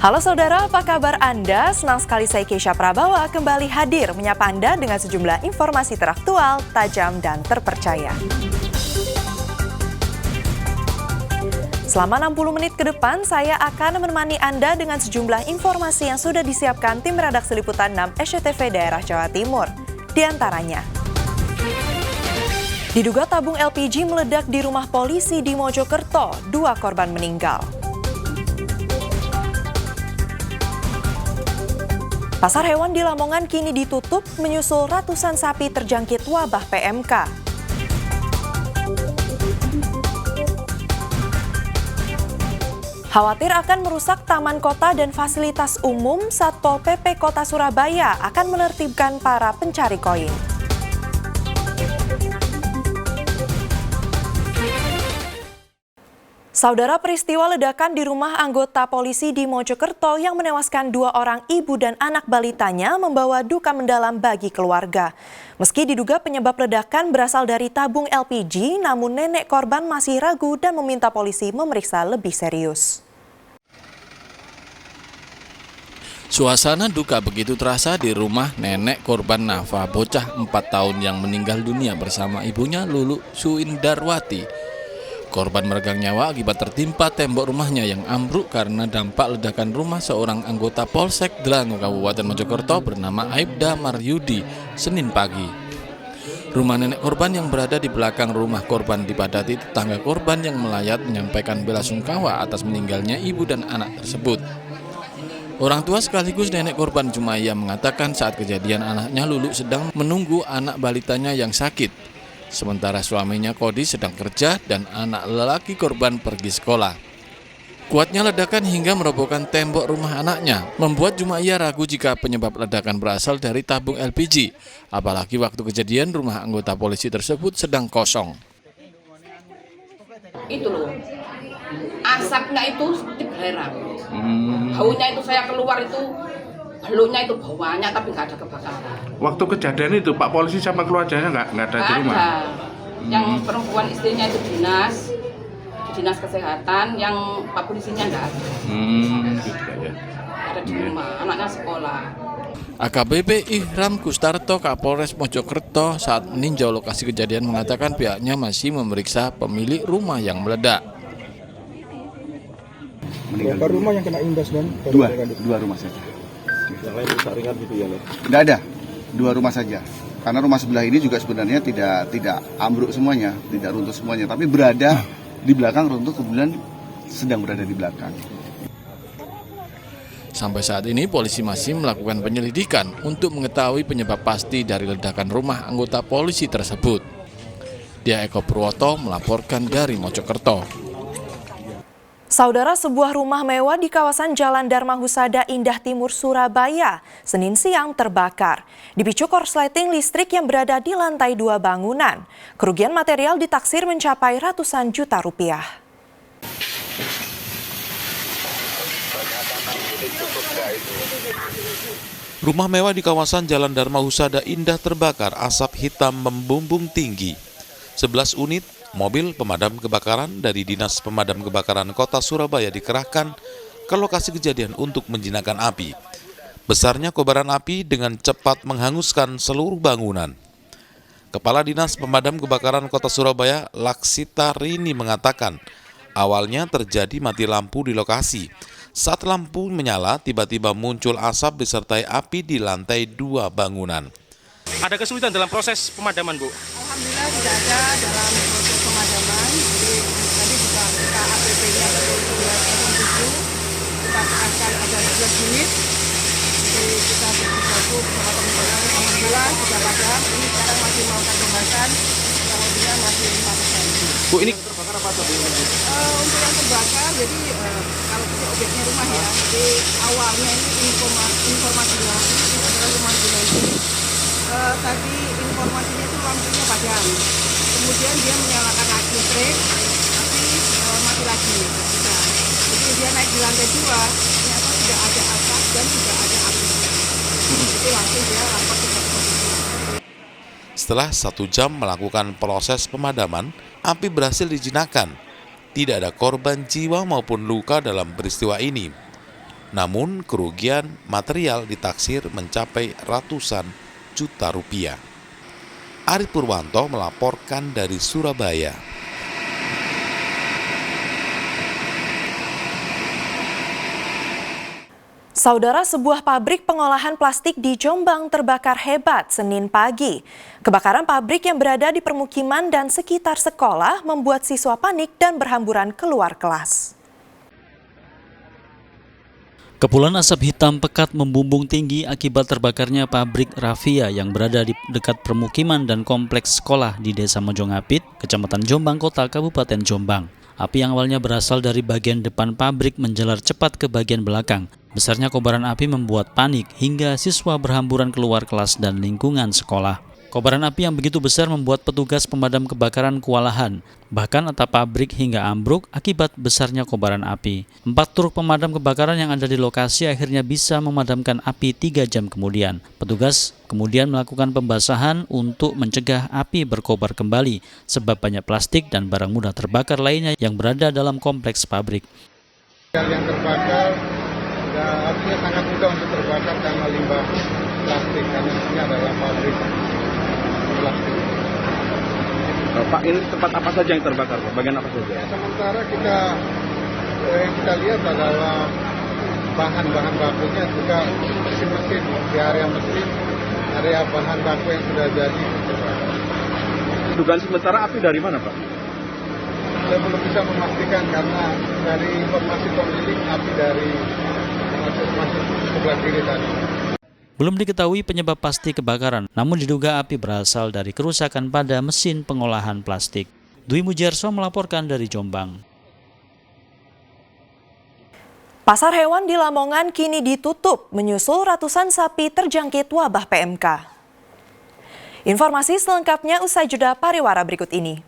Halo saudara, apa kabar Anda? Senang sekali saya Keisha Prabawa kembali hadir menyapa Anda dengan sejumlah informasi teraktual, tajam, dan terpercaya. Selama 60 menit ke depan, saya akan menemani Anda dengan sejumlah informasi yang sudah disiapkan tim redaksi liputan 6 SCTV daerah Jawa Timur. Di antaranya, diduga tabung LPG meledak di rumah polisi di Mojokerto, 2 korban meninggal. Pasar hewan di Lamongan kini ditutup menyusul ratusan sapi terjangkit wabah PMK. Khawatir akan merusak taman kota dan fasilitas umum, Satpol PP Kota Surabaya akan menertibkan para pencari koin. Saudara, peristiwa ledakan di rumah anggota polisi di Mojokerto yang menewaskan 2 orang ibu dan anak balitanya membawa duka mendalam bagi keluarga. Meski diduga penyebab ledakan berasal dari tabung LPG, namun nenek korban masih ragu dan meminta polisi memeriksa lebih serius. Suasana duka begitu terasa di rumah nenek korban Nafa, bocah 4 tahun yang meninggal dunia bersama ibunya Lulu Suindarwati. Korban meregang nyawa akibat tertimpa tembok rumahnya yang ambruk karena dampak ledakan rumah seorang anggota Polsek Delango Kabupaten Mojokerto bernama Aibda Maryudi, Senin pagi. Rumah nenek korban yang berada di belakang rumah korban dipadati tetangga korban yang melayat menyampaikan belasungkawa atas meninggalnya ibu dan anak tersebut. Orang tua sekaligus nenek korban Jumaia mengatakan saat kejadian anaknya Lulu sedang menunggu anak balitanya yang sakit. Sementara suaminya Kodi sedang kerja dan anak lelaki korban pergi sekolah. Kuatnya ledakan hingga merobohkan tembok rumah anaknya, membuat Jumaia ragu jika penyebab ledakan berasal dari tabung LPG. Apalagi waktu kejadian rumah anggota polisi tersebut sedang kosong. Itu loh, asapnya itu belerang. Baunya itu saya keluar itu, beluknya itu bawahnya tapi nggak ada kebakaran. Waktu kejadian itu Pak polisi sama keluarganya nggak ada di rumah? Ada. Yang perempuan istrinya itu di dinas kesehatan, yang Pak polisinya nggak ada. Gitu ya. Ada di rumah, anaknya sekolah. AKBP Ihram Kustarto Kapolres Mojokerto saat meninjau lokasi kejadian mengatakan pihaknya masih memeriksa pemilik rumah yang meledak. Berapa rumah yang kena imbas, Bang? Dua rumah saja. Yang lain rusak ringan gitu ya, Tidak ada, 2 rumah saja. Karena rumah sebelah ini juga sebenarnya tidak ambruk semuanya, tidak runtuh semuanya, tapi berada di belakang runtuh, kemudian sedang berada di belakang. Sampai saat ini polisi masih melakukan penyelidikan untuk mengetahui penyebab pasti dari ledakan rumah anggota polisi tersebut. Dia Eko Purwoto melaporkan dari Mojokerto. Saudara, sebuah rumah mewah di kawasan Jalan Dharma Husada Indah Timur, Surabaya, Senin siang terbakar. Dipicu korsleting listrik yang berada di lantai 2 bangunan. Kerugian material ditaksir mencapai ratusan juta rupiah. Rumah mewah di kawasan Jalan Dharma Husada Indah terbakar, asap hitam membumbung tinggi. 11 unit mobil pemadam kebakaran dari Dinas Pemadam Kebakaran Kota Surabaya dikerahkan ke lokasi kejadian untuk menjinakkan api. Besarnya kobaran api dengan cepat menghanguskan seluruh bangunan. Kepala Dinas Pemadam Kebakaran Kota Surabaya, Laksita Rini mengatakan, awalnya terjadi mati lampu di lokasi. Saat lampu menyala, tiba-tiba muncul asap disertai api di lantai 2 bangunan. Ada kesulitan dalam proses pemadaman, Bu? Alhamdulillah tidak ada dalam proses pemadaman. Jadi tadi juga kita APP-nya dari 1107, kita akan ada 12 unit. Jadi kita berjibaku bersama teman-teman. Alhamdulillah sudah padam. Ini sekarang masih melakukan pembahasan. Kemudian masih 5%. Bu, ini terbakar apa saja, Bu? Untuk yang terbakar, jadi kalau kita objeknya rumah ya. Jadi awalnya ini informasi lagi, ini adalah rumah dimensi. Tadi informasinya itu lampunya padam, kemudian dia menyalakan listrik, tapi mati lagi. Jadi dia naik di lantai 2, ternyata tidak ada asap dan tidak ada api. Jadi langsung dia lapor ke polisi. Setelah 1 jam melakukan proses pemadaman, api berhasil dijinakkan. Tidak ada korban jiwa maupun luka dalam peristiwa ini. Namun kerugian material ditaksir mencapai ratusan juta rupiah. Ari Purwanto melaporkan dari Surabaya. Saudara, sebuah pabrik pengolahan plastik di Jombang terbakar hebat Senin pagi. Kebakaran pabrik yang berada di permukiman dan sekitar sekolah membuat siswa panik dan berhamburan keluar kelas. Kepulan asap hitam pekat membumbung tinggi akibat terbakarnya pabrik Rafia yang berada di dekat permukiman dan kompleks sekolah di Desa Mojongapit, Kecamatan Jombang Kota, Kabupaten Jombang. Api yang awalnya berasal dari bagian depan pabrik menjalar cepat ke bagian belakang. Besarnya kobaran api membuat panik hingga siswa berhamburan keluar kelas dan lingkungan sekolah. Kobaran api yang begitu besar membuat petugas pemadam kebakaran kewalahan. Bahkan atap pabrik hingga ambruk akibat besarnya kobaran api. 4 truk pemadam kebakaran yang ada di lokasi akhirnya bisa memadamkan api 3 jam kemudian. Petugas kemudian melakukan pembasahan untuk mencegah api berkobar kembali sebab banyak plastik dan barang mudah terbakar lainnya yang berada dalam kompleks pabrik. Yang terbakar, apinya sangat mudah untuk terbakar karena limbah plastik, karena ini adalah pabrik plastik. Pak, ini tempat apa saja yang terbakar, Pak? Bagian apa saja? Sementara yang kita lihat adalah bahan-bahan bakunya juga mesin-mesin. Di area mesin, area bahan baku yang sudah jadi terbakar. Dugaan sementara api dari mana, Pak? Saya belum bisa memastikan karena dari informasi pemilik api dari masuk sebelah kiri tadi. Belum diketahui penyebab pasti kebakaran, namun diduga api berasal dari kerusakan pada mesin pengolahan plastik. Dwi Mujarso melaporkan dari Jombang. Pasar hewan di Lamongan kini ditutup menyusul ratusan sapi terjangkit wabah PMK. Informasi selengkapnya usai jeda pariwara berikut ini.